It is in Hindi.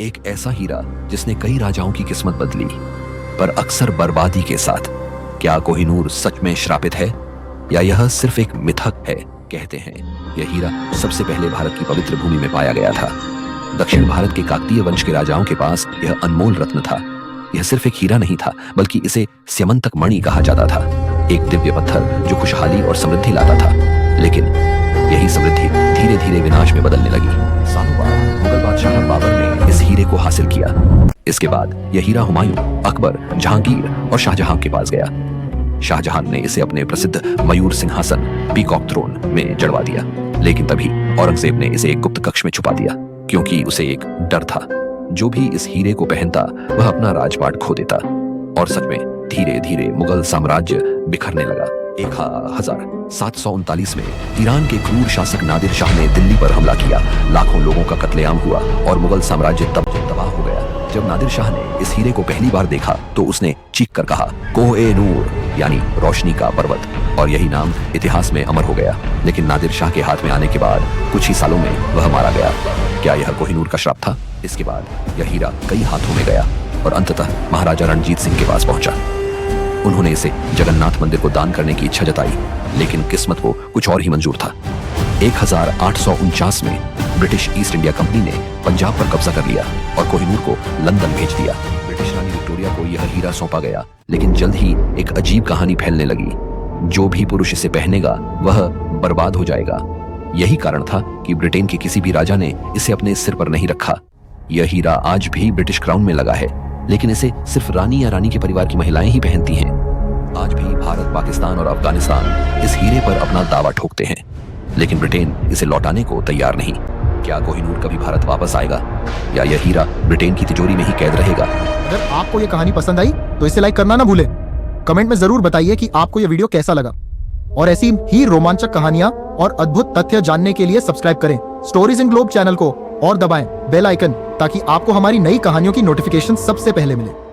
एक ऐसा हीरा जिसने कई राजाओं की किस्मत बदली, पर अक्सर बर्बादी के साथ। क्या कोहिनूर सच में श्रापित है या यह सिर्फ एक मिथक है? कहते हैं यह हीरा सबसे पहले भारत की पवित्र भूमि में पाया गया था। दक्षिण भारत के काकतीय वंश के राजाओं के पास यह अनमोल रत्न था। यह सिर्फ एक हीरा नहीं था, बल्कि इसे स्यमंतक मणि कहा जाता था, एक दिव्य पत्थर जो खुशहाली और समृद्धि लाता था। लेकिन यही समृद्धि धीरे धीरे विनाश में बदलने लगी। सालों बाद मुगल बादशाह बाबर ने इस हीरे को हासिल किया। इसके बाद यह हीरा हुमायूं, अकबर, जहांगीर और शाहजहां के पास गया। शाहजहां ने इसे अपने प्रसिद्ध मयूर सिंहासन पीकॉक थ्रोन में जड़वा दिया। लेकिन तभी औरंगजेब ने इसे एक गुप्त कक्ष में छुपा दिया, क्योंकि उसे एक डर था, जो भी इस हीरे को पहनता वह अपना राजपाट खो देता। और सच में धीरे धीरे मुगल साम्राज्य बिखरने लगा। 1739 में ईरान के क्रूर शासक नादिर शाह ने दिल्ली पर हमला किया। लाखों लोगों का कत्लेआम हुआ और मुगल साम्राज्य तब तबाह हो गया। जब नादिर शाह ने इस हीरे को पहली बार देखा तो उसने चीख कर कहा, कोह-ए-नूर, यानी रोशनी का पर्वत, और यही नाम इतिहास में अमर हो गया। लेकिन नादिर शाह के हाथ में आने के बाद कुछ ही सालों में वह मारा गया। क्या यह कोहिनूर का श्राप था? इसके बाद यह हीरा कई हाथों में गया और अंततः महाराजा रणजीत सिंह के पास पहुंचा। उन्होंने इसे जगन्नाथ मंदिर को दान करने की इच्छा जताई, लेकिन किस्मत को कुछ और ही मंजूर था। 1849 में ब्रिटिश ईस्ट इंडिया कंपनी ने पंजाब पर कब्जा कर लिया और कोहिनूर को लंदन भेज दिया। ब्रिटिश रानी विक्टोरिया को यह हीरा सौंपा गया, लेकिन जल्द ही एक अजीब कहानी फैलने लगी। जो भी पुरुष इसे पहनेगा वह बर्बाद हो जाएगा। यही कारण था कि ब्रिटेन के किसी भी राजा ने इसे अपने सिर पर नहीं रखा। यह हीरा आज भी ब्रिटिश क्राउन में लगा है, लेकिन इसे सिर्फ रानी या रानी के परिवार की महिलाएं ही पहनती हैं। आज भी भारत, पाकिस्तान और अफगानिस्तान इस हीरे पर अपना दावा ठोकते हैं, लेकिन ब्रिटेन इसे लौटाने को तैयार नहीं। क्या कोहिनूर कभी भारत वापस आएगा या यह हीरा ब्रिटेन की तिजोरी में ही कैद रहेगा? अगर आपको ये कहानी पसंद आई तो इसे लाइक करना ना भूलें। कमेंट में जरूर बताइए कि आपको ये वीडियो कैसा लगा, और ऐसी ही रोमांचक कहानियां और अद्भुत तथ्य जानने के लिए सब्सक्राइब करें स्टोरीज इन ग्लोब चैनल को और दबाएं बेल आइकन, ताकि आपको हमारी नई कहानियों की नोटिफिकेशन सबसे पहले मिले।